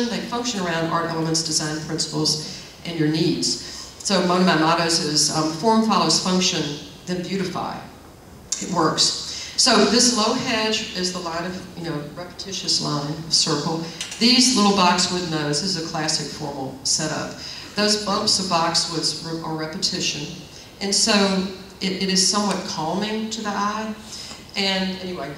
They function around art elements, design principles, and your needs. So one of my mottos is form follows function, then beautify. It works. So this low hedge is the line of, repetitious line, circle. These little boxwood nodes, this is a classic formal setup. Those bumps of boxwoods are repetition. And so it is somewhat calming to the eye. And anyway,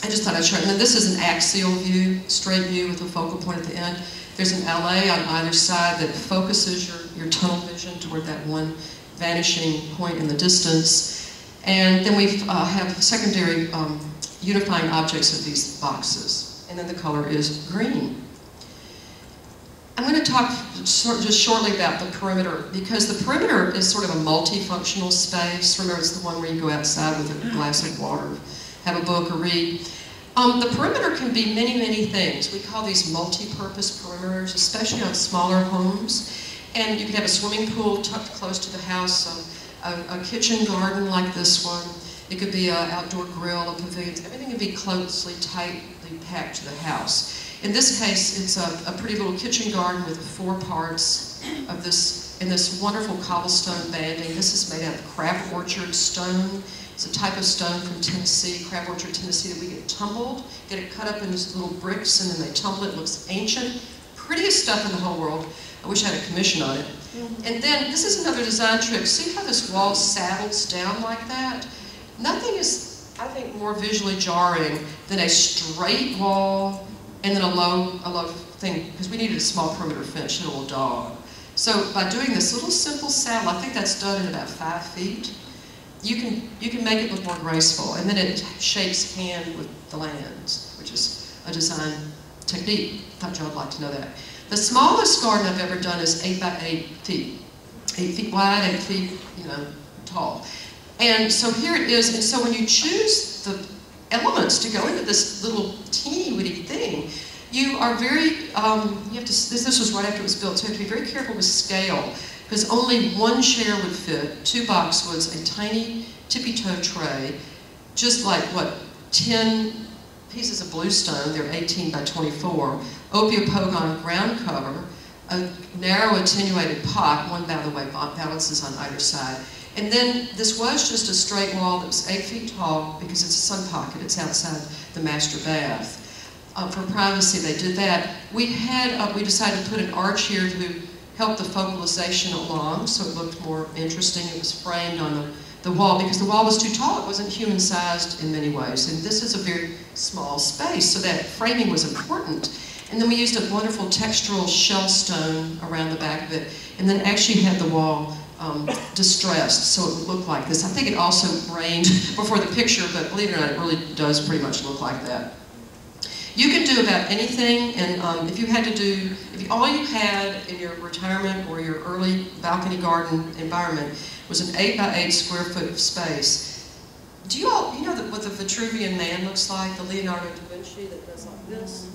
I just thought I'd show it. And then this is an axial view, straight view with a focal point at the end. There's an LA on either side that focuses your tunnel vision toward that one vanishing point in the distance. And then we have secondary unifying objects of these boxes. And then the color is green. I'm going to talk just shortly about the perimeter, because the perimeter is sort of a multifunctional space. Remember, it's the one where you go outside with a glass of water, have a book or read. The perimeter can be many, many things. We call these multi-purpose perimeters, especially on smaller homes. And you can have a swimming pool tucked close to the house, a kitchen garden like this one. It could be an outdoor grill, a pavilion. Everything can be closely, tightly packed to the house. In this case, it's a pretty little kitchen garden with 4 parts of this, and this wonderful cobblestone banding. This is made out of crab orchard stone. It's a type of stone from Tennessee, crab orchard, Tennessee, that we get tumbled, get it cut up into little bricks, and then they tumble it. It looks ancient. Prettiest stuff in the whole world. I wish I had a commission on it. And then this is another design trick. See how this wall saddles down like that? Nothing is, I think, more visually jarring than a straight wall and then a low thing, because we needed a small perimeter fence and a little dog. So by doing this little simple saddle, I think that's done in about 5 feet, you can make it look more graceful, and then it shakes hand with the lands, which is a design technique. Thought y'all would like to know that. The smallest garden I've ever done is 8 by 8 feet. 8 feet wide, 8 feet, tall. And so here it is, and so when you choose the elements to go into this little teeny-weeny thing, you are very, this was right after it was built, so you have to be very careful with scale, because only one chair would fit, 2 boxwoods, a tiny tippy-toe tray, just like, 10 pieces of bluestone, they're 18 by 24, opiopogon ground cover, a narrow attenuated pot, one, by the way, balances on either side. And then this was just a straight wall that was 8 feet tall, because it's a sun pocket, it's outside the master bath. For privacy, they did that. We decided to put an arch here to help the focalization along, so it looked more interesting. It was framed on the wall, because the wall was too tall. It wasn't human-sized in many ways, and this is a very small space, so that framing was important. And then we used a wonderful textural shell stone around the back of it, and then actually had the wall distressed, so it would look like this. I think it also rained before the picture, but believe it or not, it really does pretty much look like that. You can do about anything, and if you had to do, all you had in your retirement or your early balcony garden environment was an 8 by 8 square foot space. Do you all, what the Vitruvian Man looks like, the Leonardo da Vinci that does like this?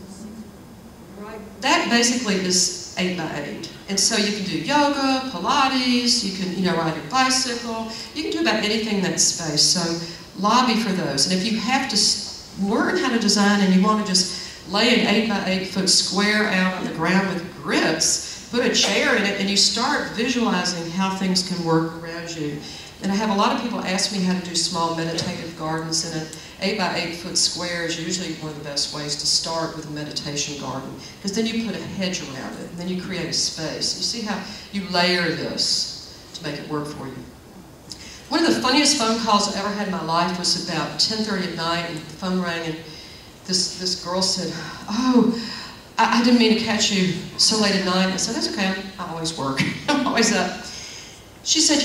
Right? That basically is 8 by 8. And so you can do yoga, Pilates, you can, ride your bicycle, you can do about anything in that space. So lobby for those. And if you have to learn how to design and you want to just lay an 8 by 8 foot square out on the ground with grits, put a chair in it, and you start visualizing how things can work around you. And I have a lot of people ask me how to do small meditative gardens, and an 8 by 8 foot square is usually one of the best ways to start with a meditation garden, because then you put a hedge around it, and then you create a space. You see how you layer this to make it work for you. One of the funniest phone calls I ever had in my life was about 10:30 at night, and the phone rang, and this girl said, "Oh, I didn't mean to catch you so late at night." I said, "That's okay, I always work, I'm always up." She said,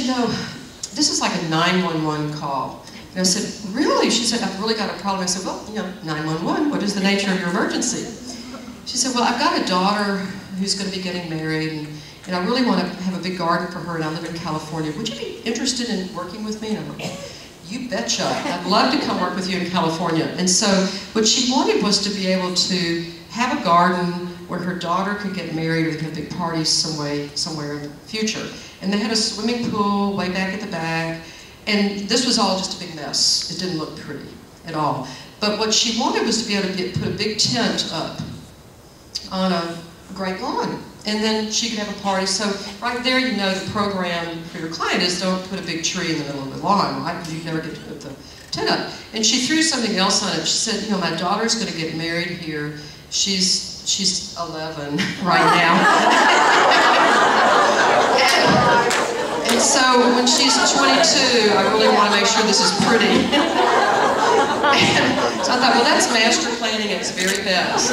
"This is like a 911 call." And I said, "Really?" She said, "I've really got a problem." I said, "Well, 911, what is the nature of your emergency?" She said, "Well, I've got a daughter who's going to be getting married, and I really want to have a big garden for her, and I live in California. Would you be interested in working with me?" And I'm like, "You betcha. I'd love to come work with you in California." And so what she wanted was to be able to have a garden where her daughter could get married or have big parties somewhere in the future. And they had a swimming pool way back at the back, and this was all just a big mess. It didn't look pretty at all. But what she wanted was to be able to put a big tent up on a great lawn. And then she could have a party. So right there, you know the program for your client is don't put a big tree in the middle of the lawn, right? Because you never get to put the tent up. And she threw something else on it. She said, you know, my daughter's going to get married here. She's 11 right now. and so when she's 22, I really want to make sure this is pretty. So I thought, well, that's master planning at its very best.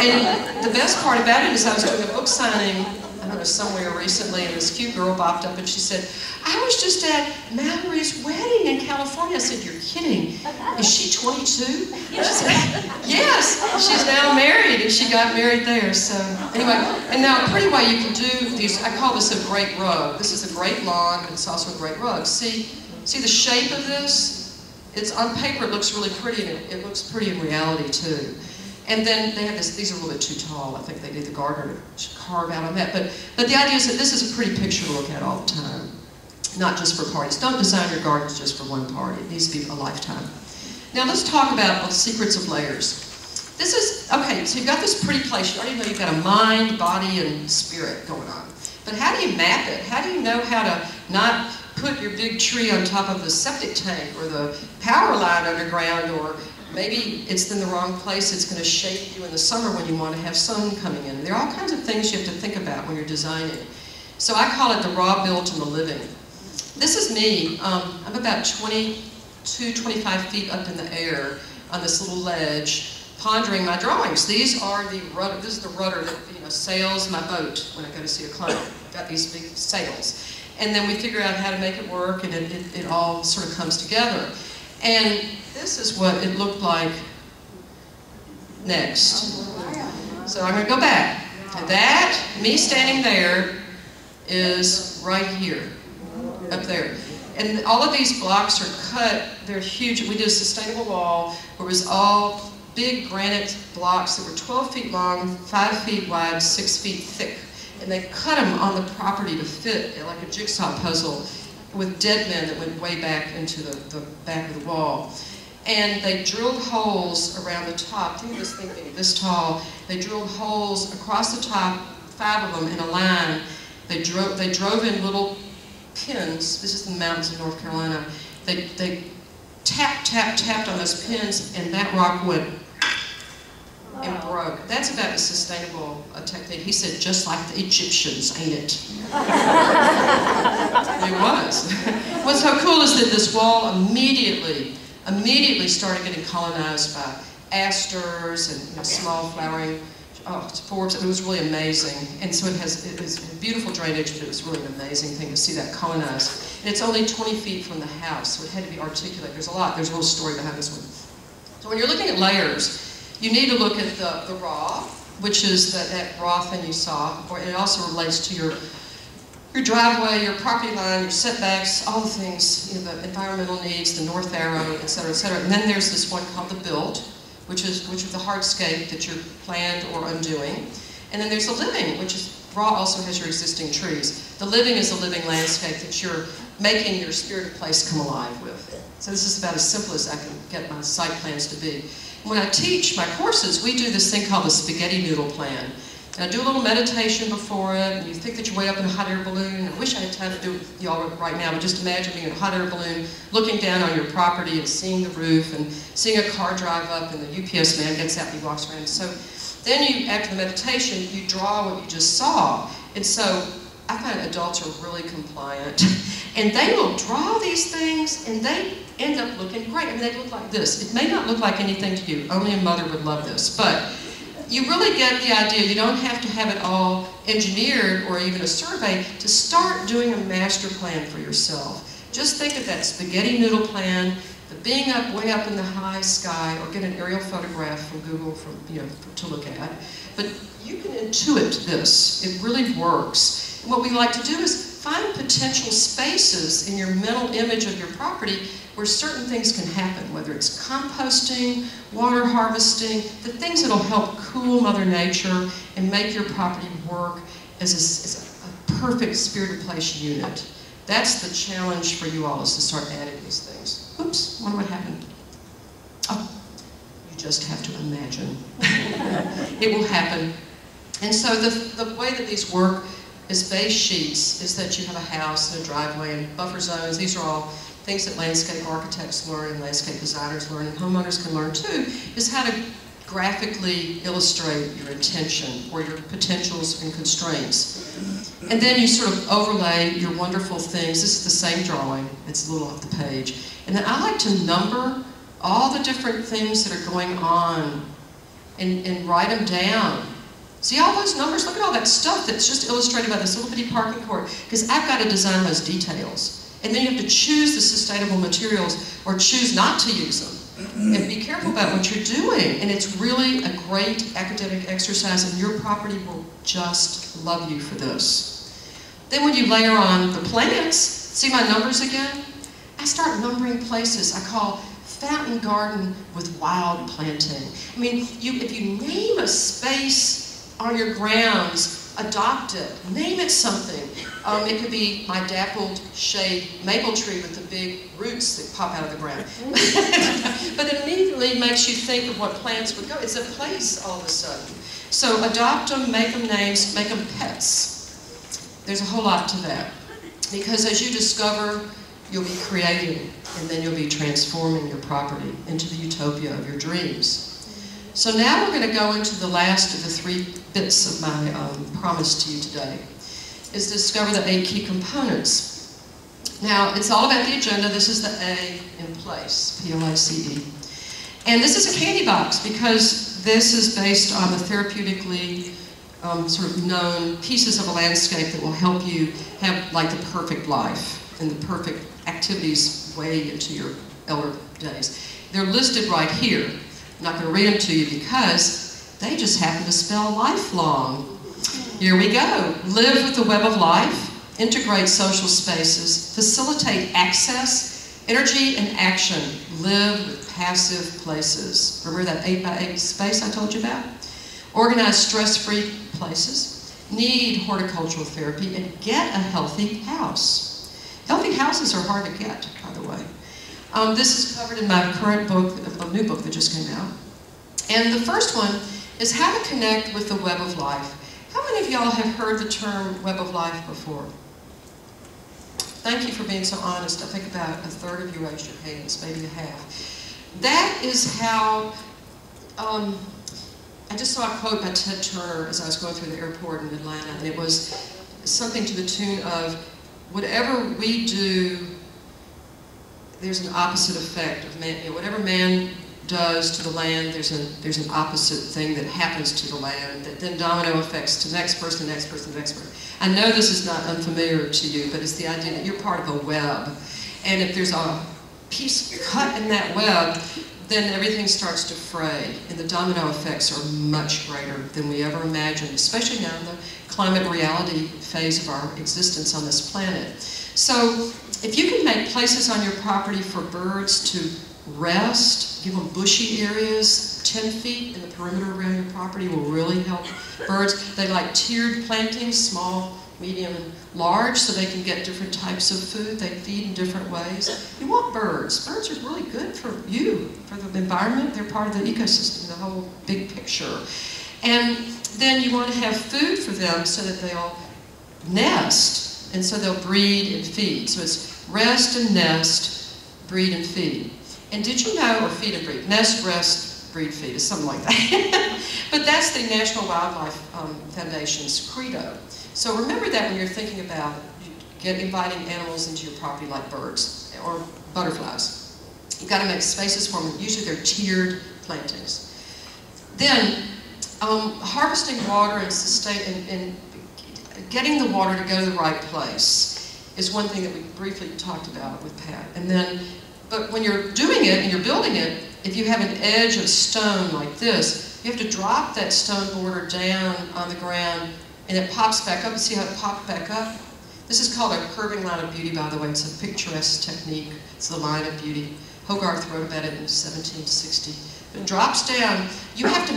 And the best part about it is I was doing a book signing, I don't know, somewhere recently, and this cute girl bopped up and she said, I was just at Mallory's wedding in California. I said, you're kidding. Is she 22? She said, yes, she's now married, and she got married there. So anyway, and now a pretty way you can do these, I call this a great rug. This is a great lawn, but it's also a great rug. See the shape of this? It's on paper, it looks really pretty, and it looks pretty in reality too. And then they have this, these are a little bit too tall. I think they need the gardener to carve out on that. But the idea is that this is a pretty picture to look at all the time, not just for parties. Don't design your gardens just for one party. It needs to be a lifetime. Now let's talk about the secrets of layers. This is, okay, so you've got this pretty place. You already know you've got a mind, body, and spirit going on. But how do you map it? How do you know how to not put your big tree on top of the septic tank or the power line underground, or maybe it's in the wrong place, it's going to shade you in the summer when you want to have sun coming in. There are all kinds of things you have to think about when you're designing. So I call it the raw built and the living. This is me. I'm about 22, 25 feet up in the air on this little ledge, pondering my drawings. These are the rudder, this is the rudder that sails my boat when I go to see a client. Got these big sails. And then we figure out how to make it work, and it all sort of comes together. And this is what it looked like next. So I'm going to go back. That, me standing there, is right here, up there. And all of these blocks are cut, they're huge. We did a sustainable wall where it was all big granite blocks that were 12 feet long, 5 feet wide, 6 feet thick. And they cut them on the property to fit like a jigsaw puzzle with dead men that went way back into the back of the wall. And they drilled holes around the top. Think of this thing being this tall. They drilled holes across the top, 5 of them in a line. They drove in little pins. This is the mountains of North Carolina. They tapped on those pins, and that rock would and broke. That's about a sustainable technique. He said, just like the Egyptians, ain't it? It was. What's so cool is that this wall immediately started getting colonized by asters and small flowering forbs. It was really amazing. And so it was beautiful drainage, but it was really an amazing thing to see that colonized. And it's only 20 feet from the house, so it had to be articulate. There's a little story behind this one. So when you're looking at layers, you need to look at the raw, which is that raw thing you saw, or it also relates to your driveway, your property line, your setbacks, all the things, the environmental needs, the north arrow, et cetera, et cetera. And then there's this one called the built, which is the hardscape that you're planned or undoing. And then there's the living, which is raw also has your existing trees. The living is a living landscape that you're making your spirited place come alive with. So this is about as simple as I can get my site plans to be. When I teach my courses, we do this thing called the spaghetti noodle plan. And I do a little meditation before it, and you think that you're way up in a hot air balloon. I wish I had time to do it with y'all right now, but just imagine being in a hot air balloon, looking down on your property and seeing the roof and seeing a car drive up, and the UPS man gets out and he walks around. So then after the meditation, you draw what you just saw. And so I find adults are really compliant. And they will draw these things, and they end up looking great. I mean, they look like this. It may not look like anything to you. Only a mother would love this. But you really get the idea. You don't have to have it all engineered or even a survey to start doing a master plan for yourself. Just think of that spaghetti noodle plan, the being up way up in the high sky, or get an aerial photograph from Google to look at. But you can intuit this. It really works. And what we like to do is find potential spaces in your mental image of your property where certain things can happen, whether it's composting, water harvesting, the things that will help cool Mother Nature and make your property work as a perfect spirited place unit. That's the challenge for you all, is to start adding these things. Oops, wonder what happened. Oh, you just have to imagine. It will happen And so the way that these work as base sheets is that you have a house and a driveway and buffer zones. These are all things that landscape architects learn and landscape designers learn, and homeowners can learn too, is how to graphically illustrate your intention or your potentials and constraints. And then you sort of overlay your wonderful things. This is the same drawing. It's a little off the page. And then I like to number all the different things that are going on and write them down. See all those numbers? Look at all that stuff that's just illustrated by this little bitty parking court, because I've got to design those details. And then you have to choose the sustainable materials or choose not to use them. And be careful about what you're doing. And it's really a great academic exercise, and your property will just love you for this. Then when you layer on the plants, see my numbers again? I start numbering places. I call fountain garden with wild planting. I mean, if you name a space on your grounds, adopt it. Name it something. It could be my dappled shade maple tree with the big roots that pop out of the ground. But it immediately makes you think of what plants would go. It's a place all of a sudden. So adopt them, make them names, make them pets. There's a whole lot to that. Because as you discover, you'll be creating, and then you'll be transforming your property into the utopia of your dreams. So now we're going to go into the last of the 3 bits of my promise to you today, is to discover the 8 key components. Now, it's all about the agenda. This is the A in place, P-L-I-C-E. And this is a candy box, because this is based on the therapeutically sort of known pieces of a landscape that will help you have like the perfect life and the perfect activities way into your elder days. They're listed right here. I'm not going to read them to you because they just happen to spell lifelong. Here we go. Live with the web of life, integrate social spaces, facilitate access, energy and action, live with passive places. Remember that 8x8 space I told you about? Organize stress-free places, need horticultural therapy, and get a healthy house. Healthy houses are hard to get, by the way. This is covered in my current book, a new book that just came out. And the first one is how to connect with the web of life. How many of y'all have heard the term web of life before? Thank you for being so honest. I think about a third of you raised your hands, maybe a half. That is how, I just saw a quote by Ted Turner as I was going through the airport in Atlanta, and it was something to the tune of, whatever we do, there's an opposite effect of man. You know, whatever man does to the land, there's an opposite thing that happens to the land that then domino effects to the next person, the next person, the next person. I know this is not unfamiliar to you, but it's the idea that you're part of a web, and if there's a piece cut in that web, then everything starts to fray, and the domino effects are much greater than we ever imagined, especially now in the climate reality phase of our existence on this planet. So if you can make places on your property for birds to rest, give them bushy areas, 10 feet in the perimeter around your property will really help birds. They like tiered plantings, small, medium, and large, so they can get different types of food. They feed in different ways. You want birds. Birds are really good for you, for the environment. They're part of the ecosystem, the whole big picture. And then you want to have food for them so that they'll nest, and so they'll breed and feed. So it's rest and nest, breed and feed. And did you know, or feed and breed, nest, rest, breed, feed, is something like that. But that's the National Wildlife Foundation's credo. So remember that when you're thinking about inviting animals into your property like birds or butterflies. You've got to make spaces for them. Usually they're tiered plantings. Then harvesting water and getting the water to go to the right place is one thing that we briefly talked about with Pat. And then, but when you're doing it and you're building it, if you have an edge of stone like this, you have to drop that stone border down on the ground, and it pops back up. You see how it popped back up? This is called a curving line of beauty, by the way. It's a picturesque technique. It's the line of beauty. Hogarth wrote about it in 1760. It drops down. You have to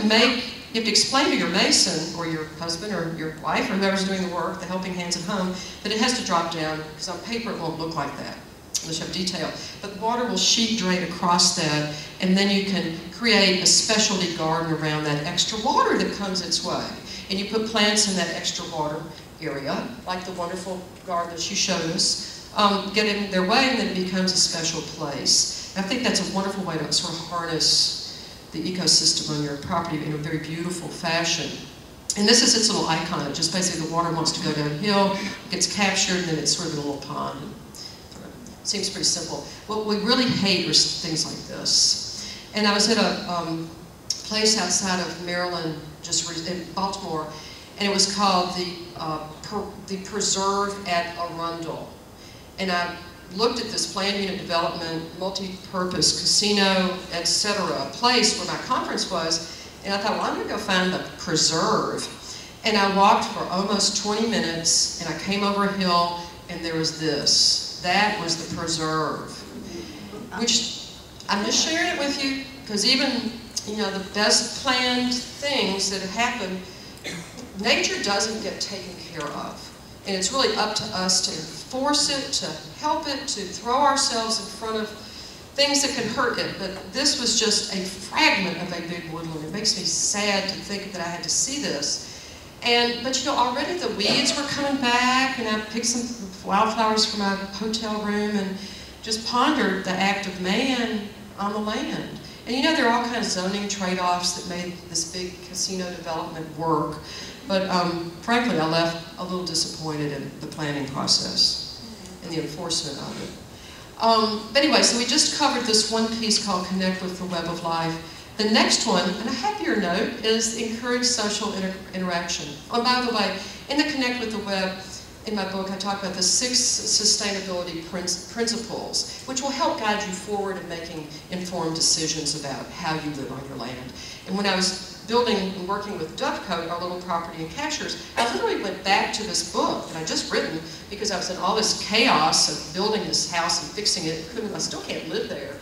explain to your mason or your husband or your wife or whoever's doing the work, the helping hands at home, that it has to drop down, because on paper it won't look like that unless you have detail. But the water will sheet drain across that, and then you can create a specialty garden around that extra water that comes its way. And you put plants in that extra water area, like the wonderful garden that you showed us, get in their way, and then it becomes a special place. And I think that's a wonderful way to sort of harness the ecosystem on your property in a very beautiful fashion. And this is its little icon. It just basically the water wants to go downhill, it gets captured, and then it's sort of a little pond. Seems pretty simple. What we really hate are things like this. And I was at a place outside of Maryland, just in Baltimore, and it was called the Preserve at Arundel. And I looked at this planned unit development, multi-purpose casino, etc., place where my conference was, and I thought, well, I'm going to go find the Preserve. And I walked for almost 20 minutes, and I came over a hill, and there was this. That was the Preserve, which I'm just sharing it with you, because even, you know, the best planned things that happen, nature doesn't get taken care of. And it's really up to us to enforce it, to help it, to throw ourselves in front of things that can hurt it. But this was just a fragment of a big woodland. It makes me sad to think that I had to see this. But you know, already the weeds were coming back, and I picked some wildflowers from my hotel room and just pondered the act of man on the land. And you know, there are all kinds of zoning trade-offs that made this big casino development work. But frankly, I left a little disappointed in the planning process and the enforcement of it. But anyway, so we just covered this one piece called Connect with the Web of Life. The next one, and a happier note, is encourage social interaction. Oh, by the way, in the Connect with the Web, in my book, I talk about the 6 sustainability principles, which will help guide you forward in making informed decisions about how you live on your land. And when I was building and working with Dovecote, our little property and captures, I literally went back to this book that I just written because I was in all this chaos of building this house and fixing it. I still can't live there.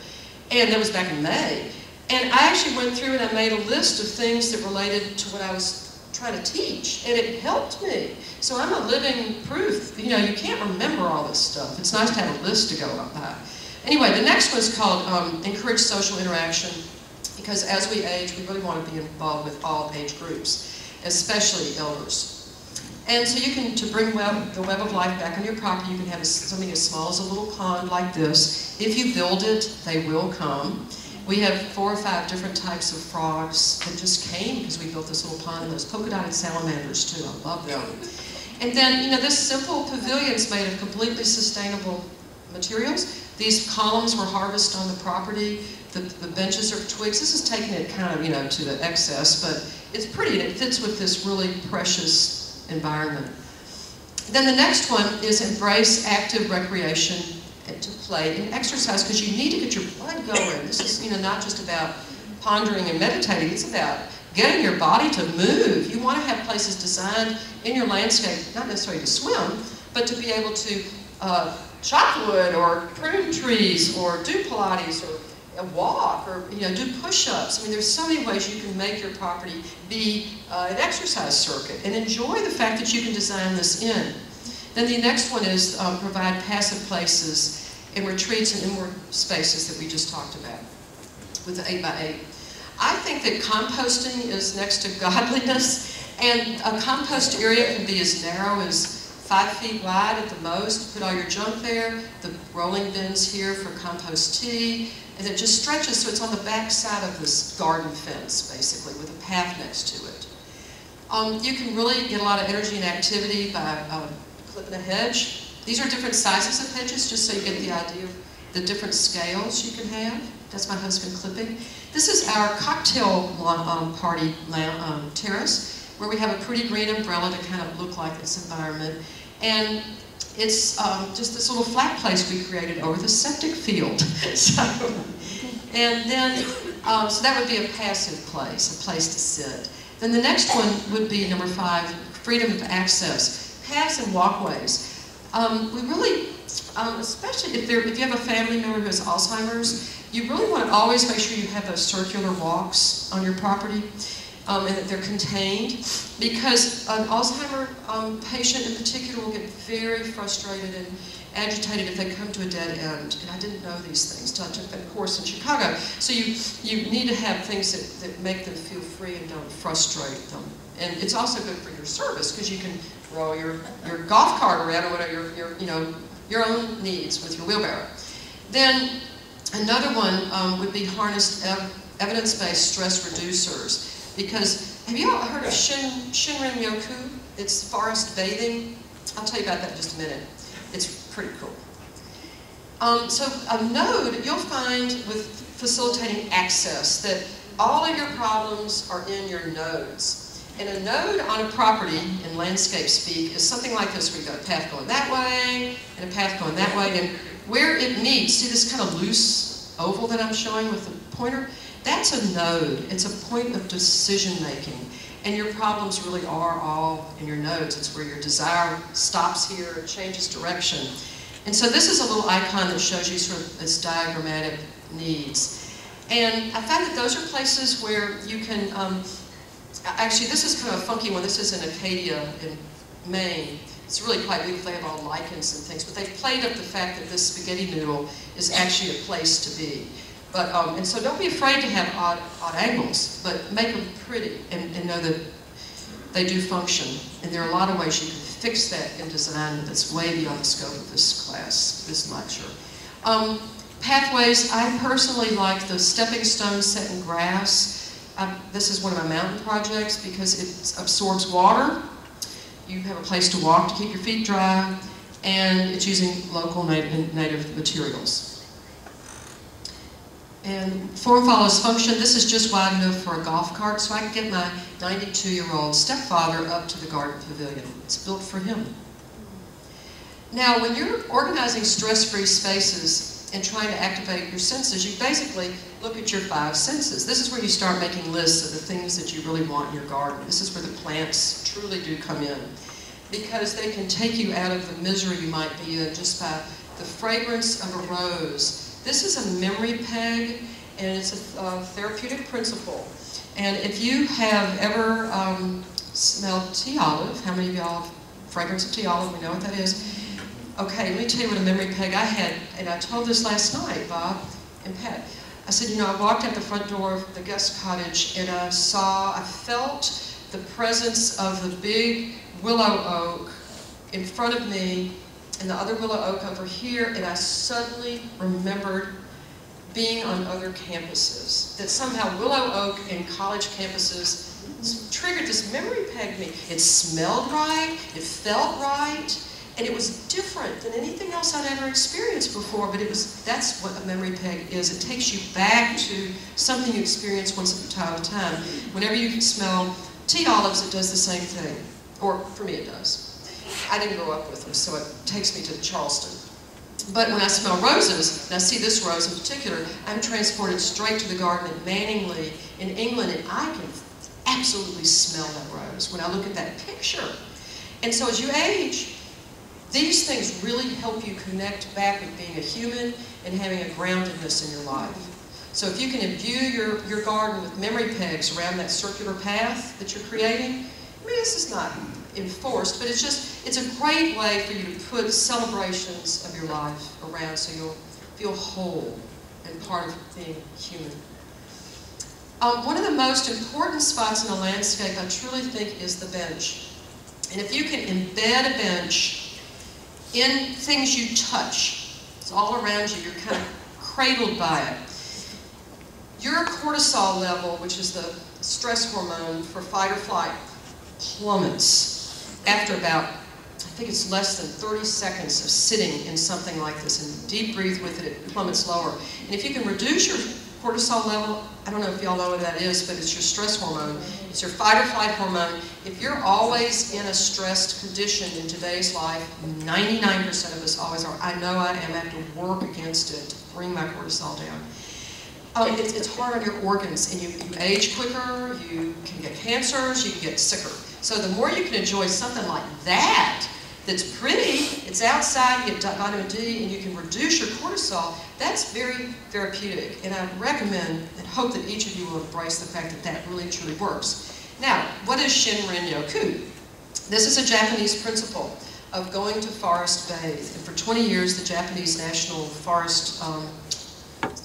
And that was back in May. And I actually went through and I made a list of things that related to what I was trying to teach, and it helped me. So I'm a living proof. You know, you can't remember all this stuff. It's nice to have a list to go by. Anyway, the next one is called Encourage Social Interaction, because as we age, we really want to be involved with all age groups, especially elders. And so you can, to bring the web of life back on your property, you can have something as small as a little pond like this. If you build it, they will come. We have 4 or 5 different types of frogs that just came because we built this little pond, and those polka-dotted salamanders too. I love them. And then, you know, this simple pavilion is made of completely sustainable materials. These columns were harvested on the property. The benches are twigs. This is taking it kind of, you know, to the excess, but it's pretty, and it fits with this really precious environment. Then the next one is embrace active recreation and to play and exercise, because you need to get your blood going. This is, you know, not just about pondering and meditating. It's about getting your body to move. You want to have places designed in your landscape, not necessarily to swim, but to be able to chop wood or prune trees or do Pilates or walk or, you know, do push-ups. I mean, there's so many ways you can make your property be an exercise circuit and enjoy the fact that you can design this in. Then the next one is provide passive places and retreats and inward spaces that we just talked about with the 8x8. I think that composting is next to godliness, and a compost area can be as narrow as 5 feet wide at the most. Put all your junk there, the rolling bins here for compost tea, and it just stretches so it's on the back side of this garden fence, basically, with a path next to it. You can really get a lot of energy and activity by clipping a hedge. These are different sizes of hedges, just so you get the idea of the different scales you can have. That's my husband clipping. This is our cocktail party terrace, where we have a pretty green umbrella to kind of look like this environment. And it's just this little flat place we created over the septic field. So that would be a passive place, a place to sit. Then the next one would be number 5, freedom of access. Paths and walkways. We really, especially if you have a family member who has Alzheimer's, you really want to always make sure you have those circular walks on your property. and that they're contained, because an Alzheimer patient in particular will get very frustrated and agitated if they come to a dead end. And I didn't know these things until I took that course in Chicago. So you need to have things that make them feel free and don't frustrate them. And it's also good for your service, because you can roll your golf cart around or whatever, your own needs with your wheelbarrow. Then another one would be harnessed evidence-based stress reducers. Because, have you all heard of Shinrin-yoku? It's forest bathing. I'll tell you about that in just a minute. It's pretty cool. So a node, you'll find with facilitating access that all of your problems are in your nodes. And a node on a property, in landscape speak, is something like this, where you've got a path going that way, and a path going that way, and where it meets, see this kind of loose oval that I'm showing with the pointer? That's a node. It's a point of decision making. And your problems really are all in your nodes. It's where your desire stops here and changes direction. And so this is a little icon that shows you sort of its diagrammatic needs. And I found that those are places where you can, actually this is kind of a funky one. This is in Acadia in Maine. It's really quite beautiful. They have all lichens and things, but they've played up the fact that this spaghetti noodle is actually a place to be. But, and so don't be afraid to have odd angles, but make them pretty and know that they do function. And there are a lot of ways you can fix that in design that's way beyond the scope of this class, this lecture. Pathways, I personally like the stepping stones set in grass. This is one of my mountain projects because it absorbs water. You have a place to walk to keep your feet dry, and it's using local native materials. And form follows function. This is just wide enough for a golf cart, so I can get my 92-year-old stepfather up to the garden pavilion. It's built for him. Now, when you're organizing stress-free spaces and trying to activate your senses, you basically look at your 5 senses. This is where you start making lists of the things that you really want in your garden. This is where the plants truly do come in, because they can take you out of the misery you might be in just by the fragrance of a rose. This is a memory peg, and it's a therapeutic principle. And if you have ever smelled tea olive, how many of y'all have fragrance of tea olive? We know what that is. Okay, let me tell you what a memory peg I had, and I told this last night, Bob and Pat. I said, you know, I walked out the front door of the guest cottage, and I felt the presence of the big willow oak in front of me, and the other willow oak over here, and I suddenly remembered being on other campuses. That somehow willow oak and college campuses triggered this memory peg me. It smelled right, it felt right, and it was different than anything else I'd ever experienced before, but that's what a memory peg is. It takes you back to something you experienced once upon a time. Whenever you smell tea olives, it does the same thing. Or, for me, it does. I didn't grow up with them, so it takes me to Charleston. But when I smell roses, now see this rose in particular, I'm transported straight to the garden at Manningley in England, and I can absolutely smell that rose when I look at that picture. And so as you age, these things really help you connect back with being a human and having a groundedness in your life. So if you can imbue your garden with memory pegs around that circular path that you're creating, I mean, this is not enforced, but it's a great way for you to put celebrations of your life around so you'll feel whole and part of being human. One of the most important spots in a landscape, I truly think, is the bench. And if you can embed a bench in things you touch, it's all around you, you're kind of cradled by it. Your cortisol level, which is the stress hormone for fight or flight, plummets after about, I think it's less than 30 seconds of sitting in something like this, and deep breathe with it, it plummets lower. And if you can reduce your cortisol level, I don't know if y'all know what that is, but it's your stress hormone. It's your fight or flight hormone. If you're always in a stressed condition in today's life, 99% of us always are. I know I am. I have to work against it to bring my cortisol down. It's hard on your organs, and you age quicker, you can get cancers, you can get sicker. So the more you can enjoy something like that, that's pretty, it's outside, you get vitamin D, and you can reduce your cortisol, that's very therapeutic. And I recommend and hope that each of you will embrace the fact that that really truly works. Now, what is Shinrin-yoku? This is a Japanese principle of going to forest bathe. And for 20 years, the Japanese National Forest,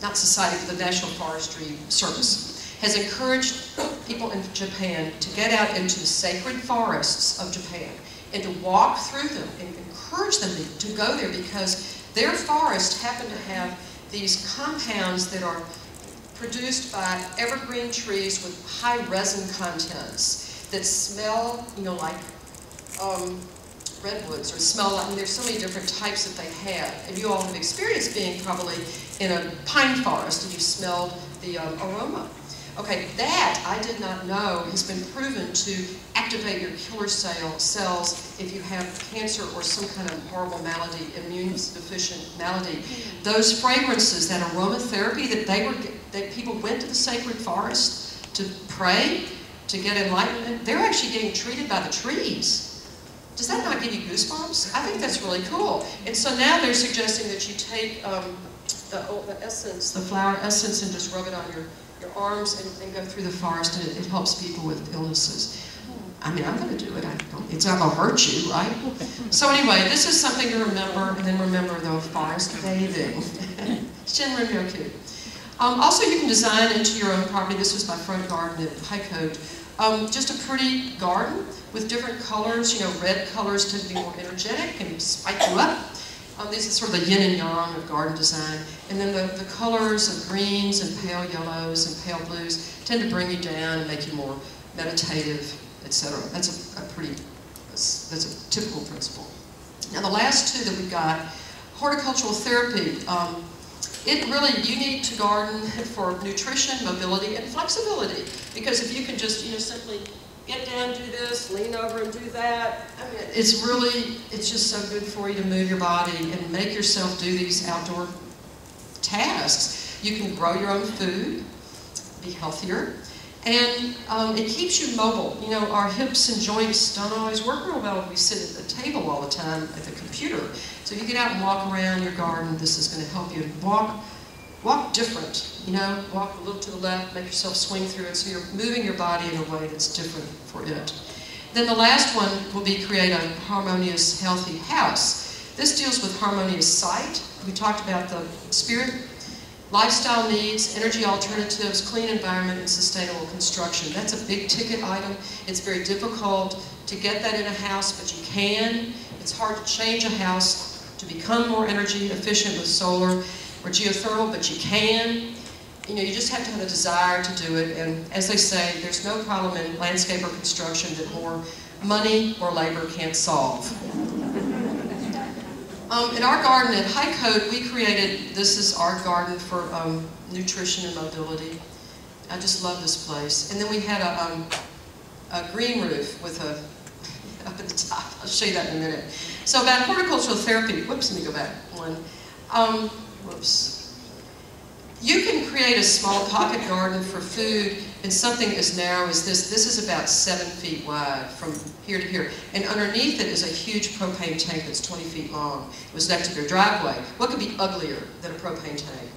not Society, but the National Forestry Service, has encouraged people in Japan to get out into the sacred forests of Japan and to walk through them and encourage them to go there, because their forests happen to have these compounds that are produced by evergreen trees with high resin contents that smell, you know, like redwoods, or smell like, I mean, there's so many different types that they have. And you all have experienced being probably in a pine forest and you smelled the aroma. Okay, that, I did not know, has been proven to activate your killer cells if you have cancer or some kind of horrible malady, immune deficient malady. Those fragrances, that aromatherapy that people went to the sacred forest to pray, to get enlightenment, they're actually getting treated by the trees. Does that not give you goosebumps? I think that's really cool. And so now they're suggesting that you take the essence, the flower essence, and just rub it on your arms and go through the forest, and it helps people with illnesses. I mean, I'm going to do it. It's not going to hurt you, right? So anyway, this is something to remember, and then remember the forest bathing. Shinrin-yoku. Also, you can design into your own property. This was my front garden at High Code. Just a pretty garden with different colors. You know, red colors tend to be more energetic and spike you up. This is sort of the yin and yang of garden design. And then the colors of greens and pale yellows and pale blues tend to bring you down and make you more meditative, etc. That's a typical principle. Now the last two that we've got, horticultural therapy. You need to garden for nutrition, mobility, and flexibility. Because if you can just, you know, simply get down, do this, lean over and do that, I mean, it's just so good for you to move your body and make yourself do these outdoor tasks. You can grow your own food, be healthier, and it keeps you mobile. You know, our hips and joints don't always work real well if we sit at the table all the time at the computer. So if you get out and walk around your garden, this is going to help you walk different, you know, walk a little to the left, make yourself swing through it, so you're moving your body in a way that's different for it. Then the last one will be create a harmonious, healthy house. This deals with harmonious sight. We talked about the spirit, lifestyle needs, energy alternatives, clean environment, and sustainable construction. That's a big ticket item. It's very difficult to get that in a house, but you can. It's hard to change a house to become more energy efficient with solar or geothermal, but you can. You know, you just have to have a desire to do it, and as they say, there's no problem in landscape or construction that more money or labor can't solve. In our garden at High Code, we created, this is our garden for nutrition and mobility. I just love this place. And then we had a green roof with a, up at the top. I'll show you that in a minute. So about horticultural therapy, whoops, let me go back one. Whoops. You can create a small pocket garden for food in something as narrow as this. This is about 7 feet wide from here to here. And underneath it is a huge propane tank that's 20 feet long. It was next to their driveway. What could be uglier than a propane tank?